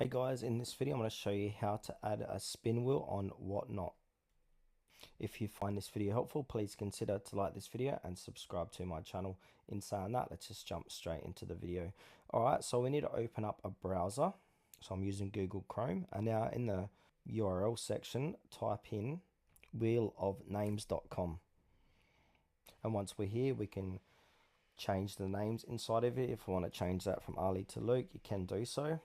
Hey guys, in this video I'm going to show you how to add a spin wheel on Whatnot. If you find this video helpful, please consider to like this video and subscribe to my channel. In saying that, let's just jump straight into the video. Alright, so we need to open up a browser. So I'm using Google Chrome, and now in the URL section type in wheelofnames.com. And once we're here, we can change the names inside of it. If we want to change that from Ali to Luke, you can do so.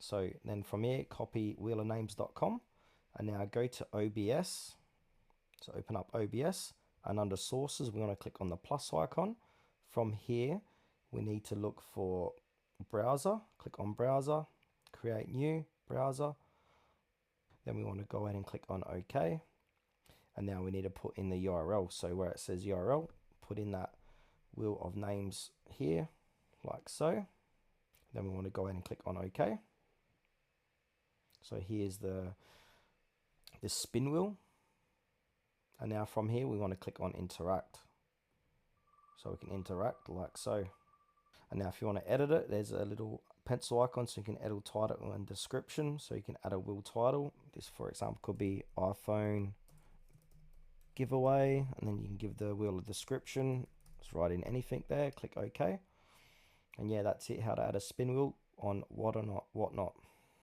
So then from here, copy wheelofnames.com and now go to OBS. So open up OBS, and under sources, we're going to click on the plus icon. From here, we need to look for browser. Click on browser, create new browser. Then we want to go ahead and click on OK. And now we need to put in the URL. So where it says URL, put in that wheel of names here, like so. Then we want to go ahead and click on OK. So here's the spin wheel. And now from here, we want to click on interact. So we can interact like so. And now if you want to edit it, there's a little pencil icon so you can edit title and description. So you can add a wheel title. This, for example, could be iPhone giveaway. And then you can give the wheel a description. Just write in anything there, click OK. And yeah, that's it, how to add a spin wheel on Whatnot.